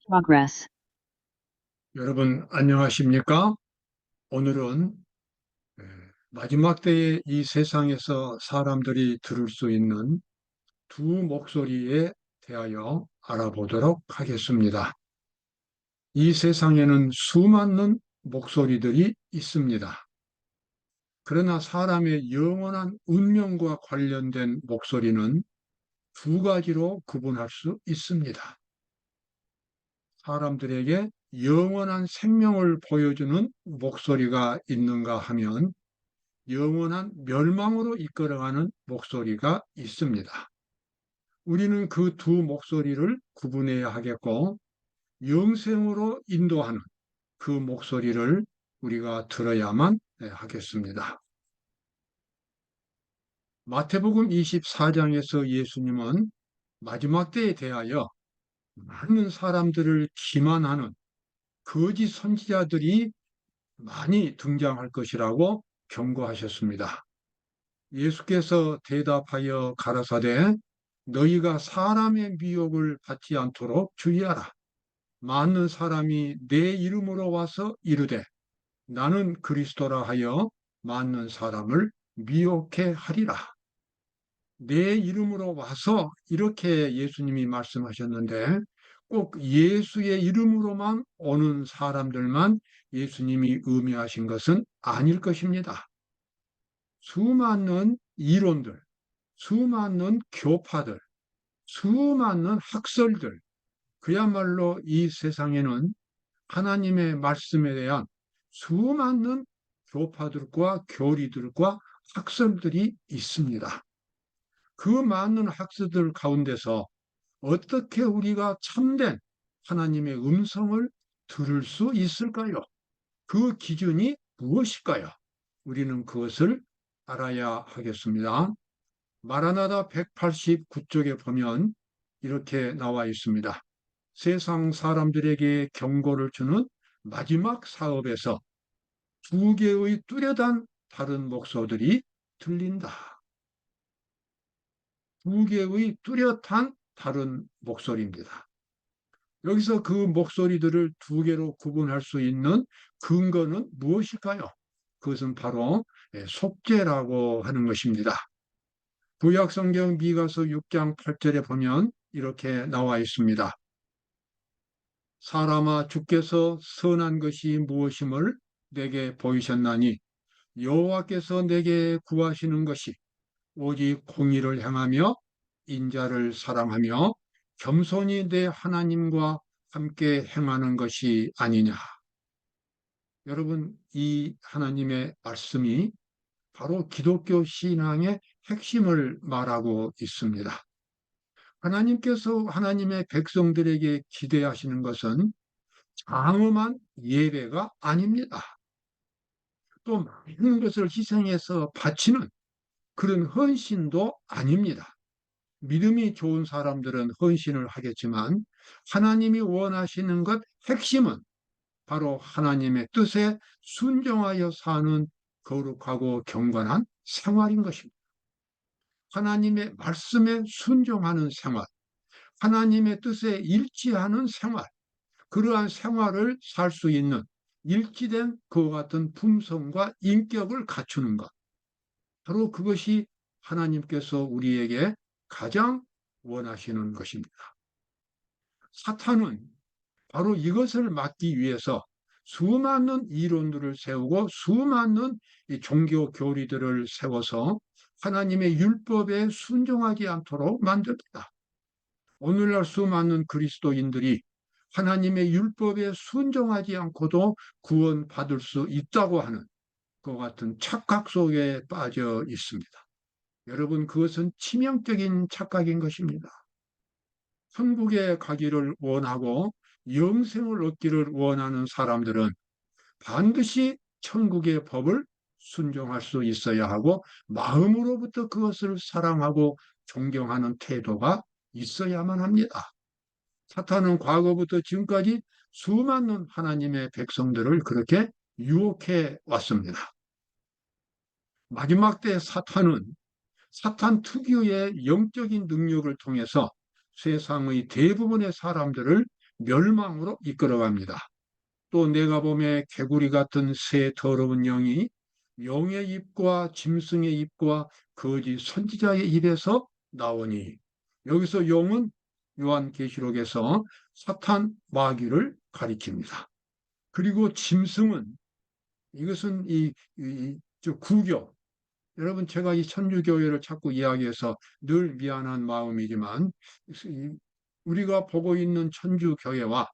progress. 여러분 안녕하십니까? 오늘은 에, 마지막 때에 이 세상에서 사람들이 들을 수 있는 두 목소리에 대하여 알아보도록 하겠습니다. 이 세상에는 수많은 목소리들이 있습니다. 그러나 사람의 영원한 운명과 관련된 목소리는 두 가지로 구분할 수 있습니다. 사람들에게 영원한 생명을 보여주는 목소리가 있는가 하면 영원한 멸망으로 이끌어가는 목소리가 있습니다. 우리는 그 두 목소리를 구분해야 하겠고, 영생으로 인도하는 그 목소리를 우리가 들어야만 하겠습니다. 마태복음 24장에서 예수님은 마지막 때에 대하여 많은 사람들을 기만하는 거짓 선지자들이 많이 등장할 것이라고 경고하셨습니다. 예수께서 대답하여 가라사대 너희가 사람의 미혹을 받지 않도록 주의하라. 많은 사람이 내 이름으로 와서 이르되 나는 그리스도라 하여 많은 사람을 미혹해 하리라. 내 이름으로 와서 이렇게 예수님이 말씀하셨는데 꼭 예수의 이름으로만 오는 사람들만 예수님이 의미하신 것은 아닐 것입니다. 수많은 이론들, 수많은 교파들, 수많은 학설들, 그야말로 이 세상에는 하나님의 말씀에 대한 수많은 교파들과 교리들과 학설들이 있습니다. 그 많은 학설들 가운데서 어떻게 우리가 참된 하나님의 음성을 들을 수 있을까요? 그 기준이 무엇일까요? 우리는 그것을 알아야 하겠습니다. 마라나다 189쪽에 보면 이렇게 나와 있습니다. 세상 사람들에게 경고를 주는 마지막 사업에서 두 개의 뚜렷한 다른 목소들이 들린다. 두 개의 뚜렷한 다른 목소리입니다. 여기서 그 목소리들을 두 개로 구분할 수 있는 근거는 무엇일까요? 그것은 바로 속죄라고 하는 것입니다. 구약성경 미가서 6장 8절에 보면 이렇게 나와 있습니다. 사람아 주께서 선한 것이 무엇임을 내게 보이셨나니 여호와께서 내게 구하시는 것이 오직 공의를 행하며 인자를 사랑하며 겸손히 내 하나님과 함께 행하는 것이 아니냐. 여러분, 이 하나님의 말씀이 바로 기독교 신앙의 핵심을 말하고 있습니다. 하나님께서 하나님의 백성들에게 기대하시는 것은 장엄한 예배가 아닙니다. 또 많은 것을 희생해서 바치는 그런 헌신도 아닙니다. 믿음이 좋은 사람들은 헌신을 하겠지만 하나님이 원하시는 것 핵심은 바로 하나님의 뜻에 순종하여 사는 거룩하고 경건한 생활인 것입니다. 하나님의 말씀에 순종하는 생활, 하나님의 뜻에 일치하는 생활, 그러한 생활을 살 수 있는 일치된 그와 같은 품성과 인격을 갖추는 것. 바로 그것이 하나님께서 우리에게 가장 원하시는 것입니다. 사탄은 바로 이것을 막기 위해서 수많은 이론들을 세우고 수많은 종교 교리들을 세워서 하나님의 율법에 순종하지 않도록 만듭니다. 오늘날 수많은 그리스도인들이 하나님의 율법에 순종하지 않고도 구원받을 수 있다고 하는 그 같은 착각 속에 빠져 있습니다. 여러분, 그것은 치명적인 착각인 것입니다. 천국에 가기를 원하고 영생을 얻기를 원하는 사람들은 반드시 천국의 법을 순종할 수 있어야 하고 마음으로부터 그것을 사랑하고 존경하는 태도가 있어야만 합니다. 사탄은 과거부터 지금까지 수많은 하나님의 백성들을 그렇게 유혹해 왔습니다. 마지막 때 사탄은 사탄 특유의 영적인 능력을 통해서 세상의 대부분의 사람들을 멸망으로 이끌어갑니다. 또 내가 보매 개구리 같은 새 더러운 영이 용의 입과 짐승의 입과 거짓 선지자의 입에서 나오니, 여기서 용은 요한계시록에서 사탄 마귀를 가리킵니다. 그리고 짐승은, 이것은 저 구교, 여러분 제가 이 천주교회를 자꾸 이야기해서 늘 미안한 마음이지만, 우리가 보고 있는 천주교회와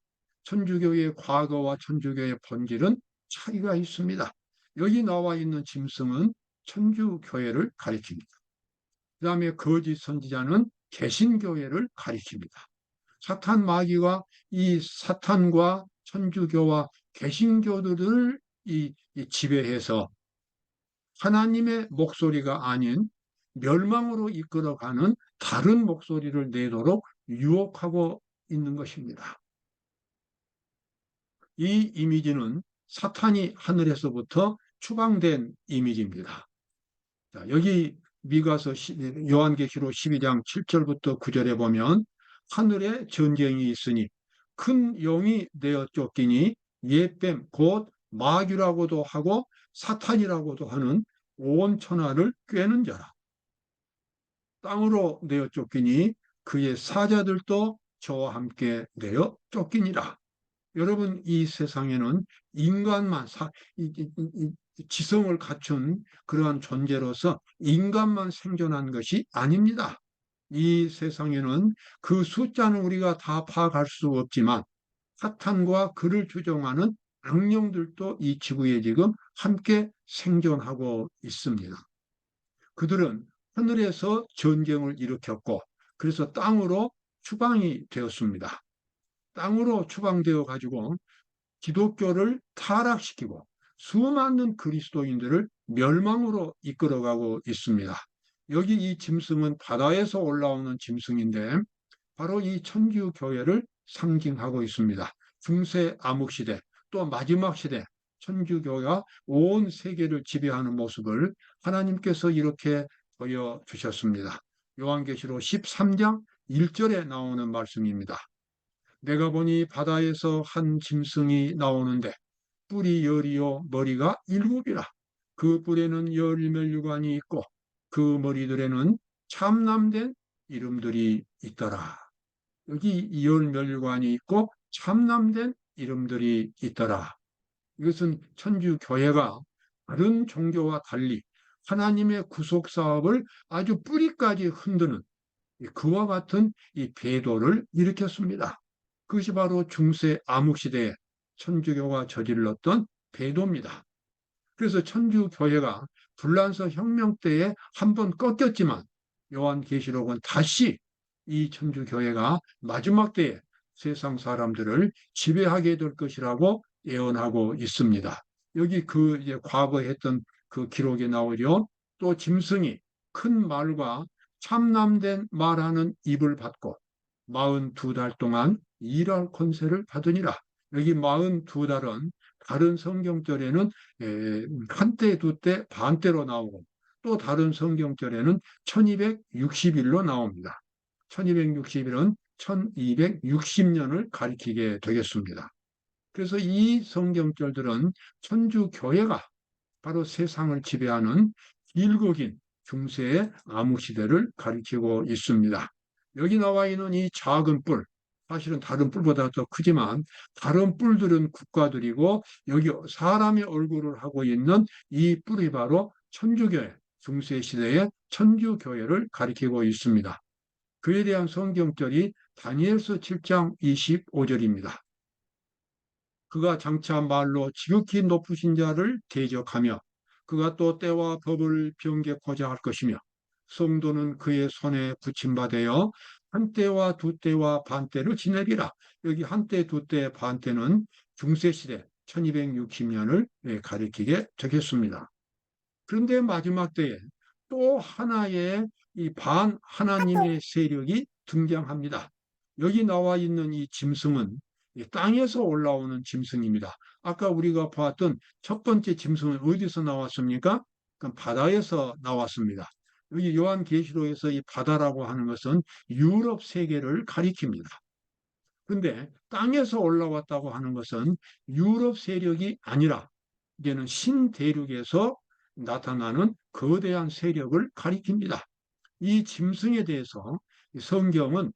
천주교회의 과거와 천주교회의 본질은 차이가 있습니다. 여기 나와 있는 짐승은 천주교회를 가리킵니다. 그 다음에 거짓 선지자는 개신교회를 가리킵니다. 사탄 마귀가 이 사탄과 천주교와 개신교들을 이 지배해서 하나님의 목소리가 아닌 멸망으로 이끌어가는 다른 목소리를 내도록 유혹하고 있는 것입니다. 이 이미지는 사탄이 하늘에서부터 추방된 이미지입니다. 자, 여기 미가서 요한계시록 12장 7절부터 9절에 보면 하늘에 전쟁이 있으니 큰 용이 내어 쫓기니 옛뱀 곧 마귀라고도 하고 사탄이라고도 하는 온 천하를 꿰는 자라. 땅으로 내어 쫓기니 그의 사자들도 저와 함께 내어 쫓기니라. 여러분, 이 세상에는 인간만 지성을 갖춘 그러한 존재로서 인간만 생존한 것이 아닙니다. 이 세상에는 그 숫자는 우리가 다 파악할 수 없지만 사탄과 그를 주종하는 악령들도 이 지구에 지금 함께 생존하고 있습니다. 그들은 하늘에서 전쟁을 일으켰고 그래서 땅으로 추방이 되었습니다. 땅으로 추방되어 가지고 기독교를 타락시키고 수많은 그리스도인들을 멸망으로 이끌어가고 있습니다. 여기 이 짐승은 바다에서 올라오는 짐승인데 바로 이 천주교회를 상징하고 있습니다. 중세 암흑시대 또 마지막 시대 천주교가 온 세계를 지배하는 모습을 하나님께서 이렇게 보여주셨습니다. 요한계시록 13장 1절에 나오는 말씀입니다. 내가 보니 바다에서 한 짐승이 나오는데 뿔이 열이요 머리가 일곱이라. 그 뿔에는 열면류관이 있고 그 머리들에는 참남된 이름들이 있더라. 여기 열면류관이 있고 참남된 이름들이 있더라. 이것은 천주교회가 다른 종교와 달리 하나님의 구속 사업을 아주 뿌리까지 흔드는 그와 같은 이 배도를 일으켰습니다. 그것이 바로 중세 암흑시대에 천주교가 저질렀던 배도입니다. 그래서 천주교회가 불란서 혁명 때에 한번 꺾였지만 요한계시록은 다시 이 천주교회가 마지막 때에 세상 사람들을 지배하게 될 것이라고 예언하고 있습니다. 여기 그 이제 과거에 했던 그 기록에 나오죠. 또 짐승이 큰 말과 참남된 말하는 입을 받고 42달 동안 일할 권세를 받으니라. 여기 42달은 다른 성경절에는 한때, 두때, 반때로 나오고 또 다른 성경절에는 1260일로 나옵니다. 1260일은 1260년을 가리키게 되겠습니다. 그래서 이 성경절들은 천주교회가 바로 세상을 지배하는 길고 긴 중세의 암흑시대를 가리키고 있습니다. 여기 나와 있는 이 작은 뿔, 사실은 다른 뿔보다 더 크지만 다른 뿔들은 국가들이고 여기 사람의 얼굴을 하고 있는 이 뿔이 바로 천주교회, 중세시대의 천주교회를 가리키고 있습니다. 그에 대한 성경절이 다니엘서 7장 25절입니다. 그가 장차 말로 지극히 높으신 자를 대적하며 그가 또 때와 법을 변개코자 할 것이며 성도는 그의 손에 붙임받아여 한때와 두때와 반때를 지내리라. 여기 한때, 두때, 반때는 중세시대 1260년을 가리키게 되겠습니다. 그런데 마지막 때에 또 하나의 이 반 하나님의 세력이 등장합니다. 여기 나와 있는 이 짐승은 땅에서 올라오는 짐승입니다. 아까 우리가 보았던 첫 번째 짐승은 어디서 나왔습니까? 그럼 바다에서 나왔습니다. 여기 요한계시록에서 이 바다라고 하는 것은 유럽 세계를 가리킵니다. 근데 땅에서 올라왔다고 하는 것은 유럽 세력이 아니라 이제는 신대륙에서 나타나는 거대한 세력을 가리킵니다. 이 짐승에 대해서 성경은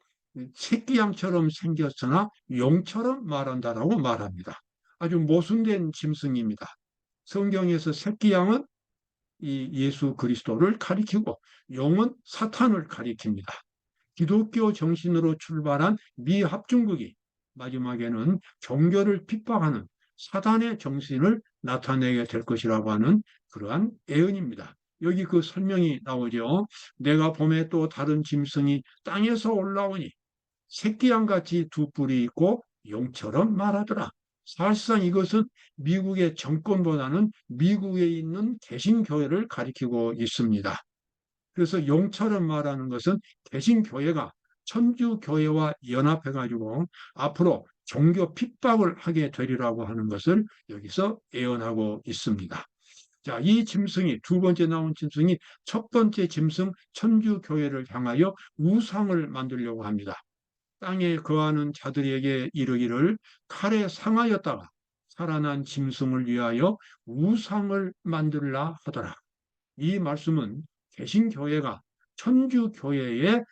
새끼양처럼 생겼으나 용처럼 말한다라고 말합니다. 아주 모순된 짐승입니다. 성경에서 새끼양은 이 예수 그리스도를 가리키고 용은 사탄을 가리킵니다. 기독교 정신으로 출발한 미합중국이 마지막에는 종교를 핍박하는 사단의 정신을 나타내게 될 것이라고 하는 그러한 예언입니다. 여기 그 설명이 나오죠. 내가 봄에 또 다른 짐승이 땅에서 올라오니 새끼양같이 두 뿔이 있고 용처럼 말하더라. 사실상 이것은 미국의 정권보다는 미국에 있는 개신교회를 가리키고 있습니다. 그래서 용처럼 말하는 것은 개신교회가 천주교회와 연합해가지고 앞으로 종교 핍박을 하게 되리라고 하는 것을 여기서 예언하고 있습니다. 자, 이 짐승이 두 번째 나온 짐승이 첫 번째 짐승 천주교회를 향하여 우상을 만들려고 합니다. 땅에 거하는 자들에게 이르기를 칼에 상하였다가 살아난 짐승을 위하여 우상을 만들라 하더라. 이 말씀은 개신교회가 천주교회의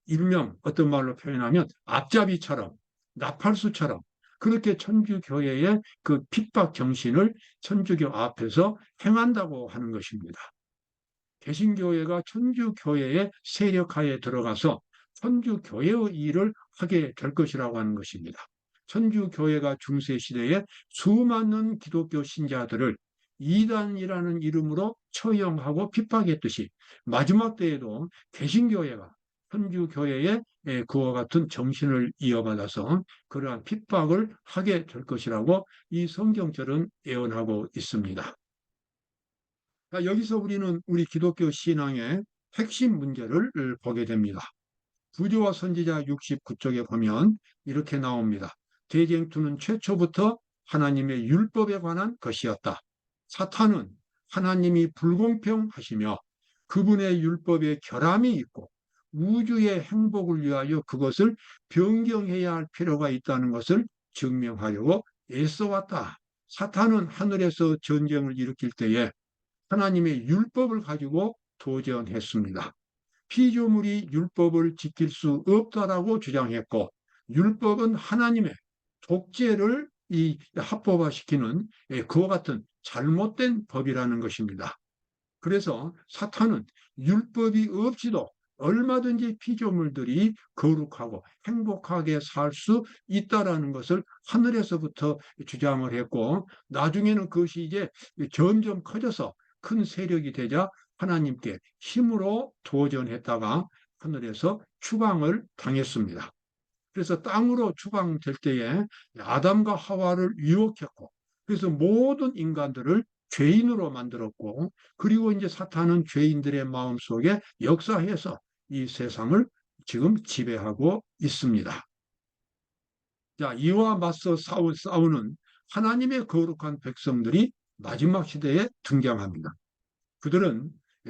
일명 어떤 말로 표현하면 앞잡이처럼 나팔수처럼 그렇게 천주교회의 그 핍박 정신을 천주교 앞에서 행한다고 하는 것입니다. 개신교회가 천주교회의 세력하에 들어가서 천주교회의 일을 하게 될 것이라고 하는 것입니다. 천주교회가 중세시대에 수많은 기독교 신자들을 이단이라는 이름으로 처형하고 핍박했듯이 마지막 때에도 개신교회가 천주교회의 그와 같은 정신을 이어받아서 그러한 핍박을 하게 될 것이라고 이 성경절은 예언하고 있습니다. 여기서 우리는 우리 기독교 신앙의 핵심 문제를 보게 됩니다. 구조와 선지자 69쪽에 보면 이렇게 나옵니다. 대쟁투는 최초부터 하나님의 율법에 관한 것이었다. 사탄은 하나님이 불공평하시며 그분의 율법에 결함이 있고 우주의 행복을 위하여 그것을 변경해야 할 필요가 있다는 것을 증명하려고 애써왔다. 사탄은 하늘에서 전쟁을 일으킬 때에 하나님의 율법을 가지고 도전했습니다. 피조물이 율법을 지킬 수 없다라고 주장했고 율법은 하나님의 독재를 합법화시키는 그와 같은 잘못된 법이라는 것입니다. 그래서 사탄은 율법이 없이도 얼마든지 피조물들이 거룩하고 행복하게 살 수 있다라는 것을 하늘에서부터 주장을 했고 나중에는 그것이 이제 점점 커져서 큰 세력이 되자 하나님께 힘으로 도전했다가 하늘에서 추방을 당했습니다. 그래서 땅으로 추방될 때에 아담과 하와를 유혹했고 그래서 모든 인간들을 죄인으로 만들었고 그리고 이제 사탄은 죄인들의 마음속에 역사해서 이 세상을 지금 지배하고 있습니다. 자, 이와 맞서 싸우는 하나님의 거룩한 백성들이 마지막 시대에 등장합니다. 그들은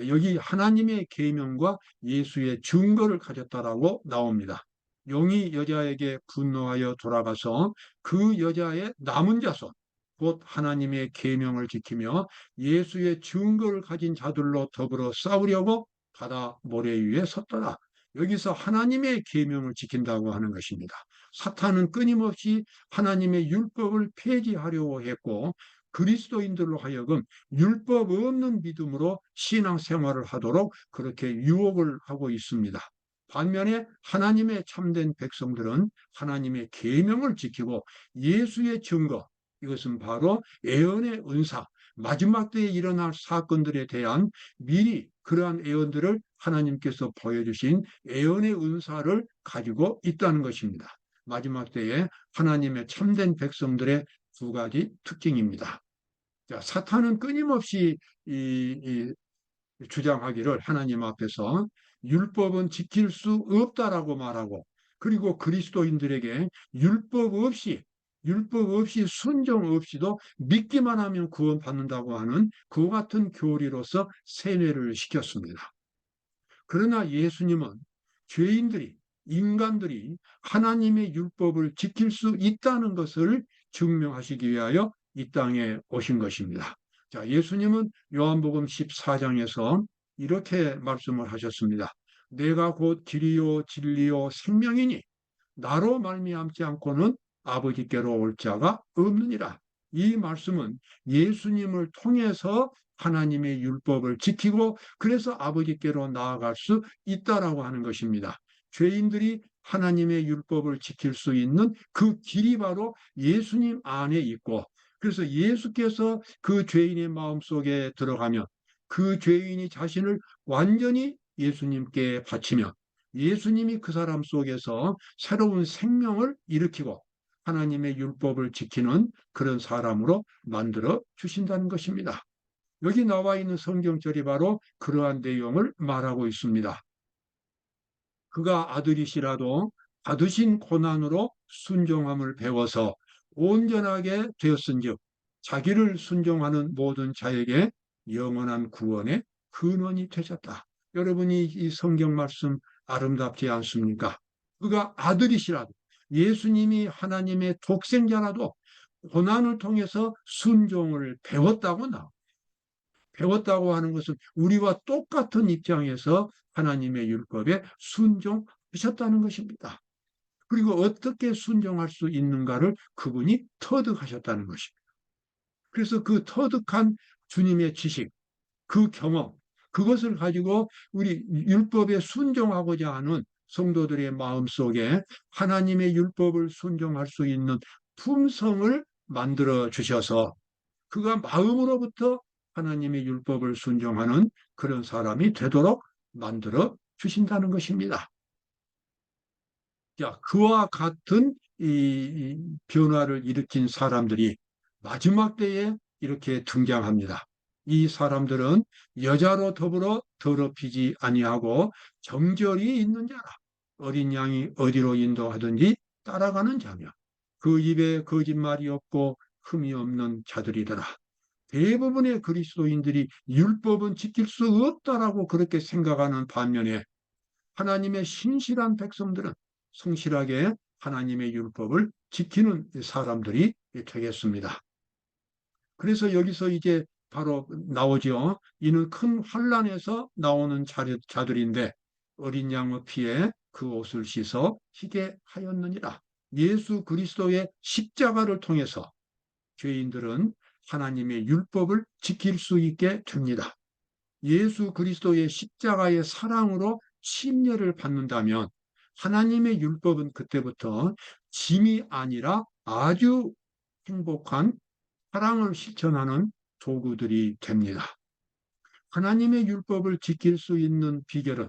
여기 하나님의 계명과 예수의 증거를 가졌다라고 나옵니다. 용이 여자에게 분노하여 돌아가서 그 여자의 남은 자손, 곧 하나님의 계명을 지키며 예수의 증거를 가진 자들로 더불어 싸우려고 바다 모래 위에 섰더라. 여기서 하나님의 계명을 지킨다고 하는 것입니다. 사탄은 끊임없이 하나님의 율법을 폐지하려고 했고 그리스도인들로 하여금 율법 없는 믿음으로 신앙생활을 하도록 그렇게 유혹을 하고 있습니다. 반면에 하나님의 참된 백성들은 하나님의 계명을 지키고 예수의 증거, 이것은 바로 예언의 은사, 마지막 때에 일어날 사건들에 대한 미리 그러한 예언들을 하나님께서 보여주신 예언의 은사를 가지고 있다는 것입니다. 마지막 때에 하나님의 참된 백성들의 두 가지 특징입니다. 자, 사탄은 끊임없이 주장하기를 하나님 앞에서 율법은 지킬 수 없다라고 말하고 그리고 그리스도인들에게 율법 없이 순종 없이도 믿기만 하면 구원받는다고 하는 그 같은 교리로서 세뇌를 시켰습니다. 그러나 예수님은 죄인들이 인간들이 하나님의 율법을 지킬 수 있다는 것을 증명하시기 위하여 이 땅에 오신 것입니다. 자, 예수님은 요한복음 14장에서 이렇게 말씀을 하셨습니다. 내가 곧 길이요 진리요 생명이니 나로 말미암지 않고는 아버지께로 올 자가 없느니라. 이 말씀은 예수님을 통해서 하나님의 율법을 지키고 그래서 아버지께로 나아갈 수 있다라고 하는 것입니다. 죄인들이 하나님의 율법을 지킬 수 있는 그 길이 바로 예수님 안에 있고 그래서 예수께서 그 죄인의 마음속에 들어가면 그 죄인이 자신을 완전히 예수님께 바치면 예수님이 그 사람 속에서 새로운 생명을 일으키고 하나님의 율법을 지키는 그런 사람으로 만들어 주신다는 것입니다. 여기 나와 있는 성경절이 바로 그러한 내용을 말하고 있습니다. 그가 아들이시라도 받으신 고난으로 순종함을 배워서 온전하게 되었은즉 자기를 순종하는 모든 자에게 영원한 구원의 근원이 되셨다. 여러분이 이 성경 말씀 아름답지 않습니까? 그가 아들이시라도 예수님이 하나님의 독생자라도 고난을 통해서 순종을 배웠다고 하는 것은 우리와 똑같은 입장에서 하나님의 율법에 순종하셨다는 것입니다. 그리고 어떻게 순종할 수 있는가를 그분이 터득하셨다는 것입니다. 그래서 그 터득한 주님의 지식, 그 경험, 그것을 가지고 우리 율법에 순종하고자 하는 성도들의 마음속에 하나님의 율법을 순종할 수 있는 품성을 만들어 주셔서 그가 마음으로부터 하나님의 율법을 순종하는 그런 사람이 되도록 만들어 주신다는 것입니다. 자, 그와 같은 이 변화를 일으킨 사람들이 마지막 때에 이렇게 등장합니다. 이 사람들은 여자로 더불어 더럽히지 아니하고 정절이 있는 자라. 어린 양이 어디로 인도하든지 따라가는 자며 그 입에 거짓말이 없고 흠이 없는 자들이더라. 대부분의 그리스도인들이 율법은 지킬 수 없다라고 그렇게 생각하는 반면에 하나님의 신실한 백성들은 성실하게 하나님의 율법을 지키는 사람들이 되겠습니다. 그래서 여기서 이제 바로 나오죠. 이는 큰 환난에서 나오는 자들인데 어린 양의 피에 그 옷을 씻어 희게 하였느니라. 예수 그리스도의 십자가를 통해서 죄인들은 하나님의 율법을 지킬 수 있게 됩니다. 예수 그리스도의 십자가의 사랑으로 침례를 받는다면 하나님의 율법은 그때부터 짐이 아니라 아주 행복한 사랑을 실천하는 도구들이 됩니다. 하나님의 율법을 지킬 수 있는 비결은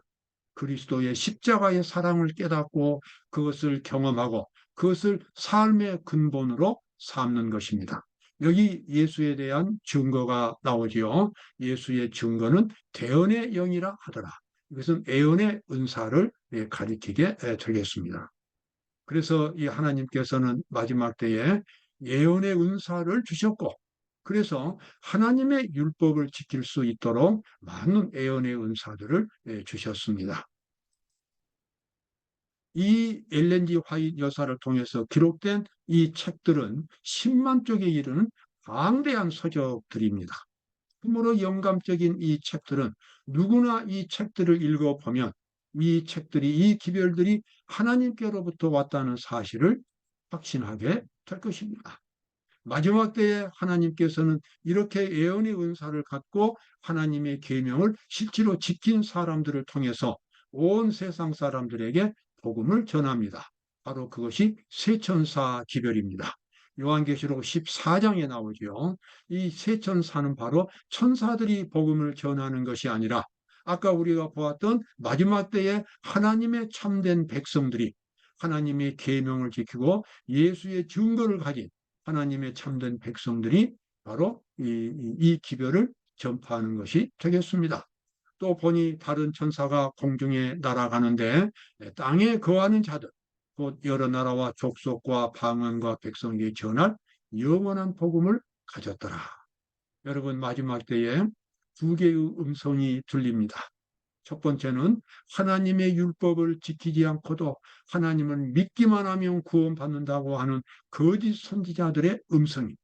그리스도의 십자가의 사랑을 깨닫고 그것을 경험하고 그것을 삶의 근본으로 삼는 것입니다. 여기 예수에 대한 증거가 나오지요. 예수의 증거는 대언의 영이라 하더라. 이것은 애언의 은사를 가리키게 되겠습니다. 그래서 이 하나님께서는 마지막 때에 예언의 은사를 주셨고 그래서 하나님의 율법을 지킬 수 있도록 많은 예언의 은사들을 주셨습니다. 이 엘렌 G 화이트 여사를 통해서 기록된 이 책들은 10만 쪽에 이르는 방대한 서적들입니다. 참으로 영감적인 이 책들은 누구나 이 책들을 읽어보면 이 책들이, 이 기별들이 하나님께로부터 왔다는 사실을 확신하게 될 것입니다. 마지막 때에 하나님께서는 이렇게 예언의 은사를 갖고 하나님의 계명을 실제로 지킨 사람들을 통해서 온 세상 사람들에게 복음을 전합니다. 바로 그것이 세천사 기별입니다. 요한계시록 14장에 나오죠. 이 세천사는 바로 천사들이 복음을 전하는 것이 아니라 아까 우리가 보았던 마지막 때에 하나님의 참된 백성들이 하나님의 계명을 지키고 예수의 증거를 가진 하나님의 참된 백성들이 바로 이 기별을 전파하는 것이 되겠습니다. 또 보니 다른 천사가 공중에 날아가는데 땅에 거하는 자들, 곧 여러 나라와 족속과 방언과 백성에게 전할 영원한 복음을 가졌더라. 여러분 마지막 때에 두 개의 음성이 들립니다. 첫 번째는 하나님의 율법을 지키지 않고도 하나님을 믿기만 하면 구원받는다고 하는 거짓 선지자들의 음성입니다.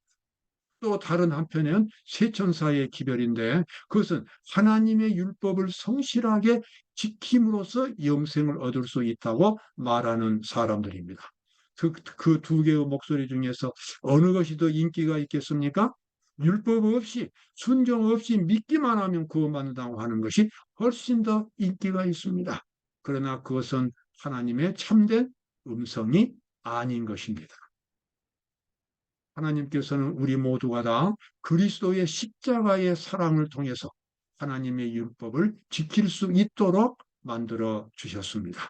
또 다른 한편에는 세천사의 기별인데 그것은 하나님의 율법을 성실하게 지킴으로써 영생을 얻을 수 있다고 말하는 사람들입니다. 그 두 개의 목소리 중에서 어느 것이 더 인기가 있겠습니까? 율법 없이 순종 없이 믿기만 하면 구원받는다고 하는 것이 훨씬 더 인기가 있습니다. 그러나 그것은 하나님의 참된 음성이 아닌 것입니다. 하나님께서는 우리 모두가 다 그리스도의 십자가의 사랑을 통해서 하나님의 율법을 지킬 수 있도록 만들어 주셨습니다.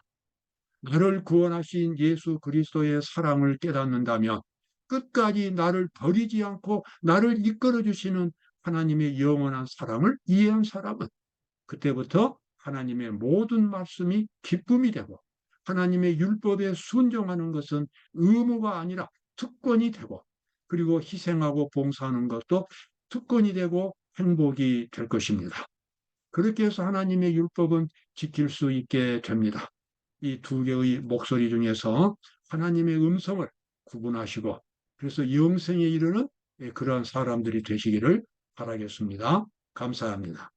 나를 구원하신 예수 그리스도의 사랑을 깨닫는다면 끝까지 나를 버리지 않고 나를 이끌어 주시는 하나님의 영원한 사랑을 이해한 사람은 그때부터 하나님의 모든 말씀이 기쁨이 되고 하나님의 율법에 순종하는 것은 의무가 아니라 특권이 되고 그리고 희생하고 봉사하는 것도 특권이 되고 행복이 될 것입니다. 그렇게 해서 하나님의 율법은 지킬 수 있게 됩니다. 이 두 개의 목소리 중에서 하나님의 음성을 구분하시고 그래서 영생에 이르는 그러한 사람들이 되시기를 바라겠습니다. 감사합니다.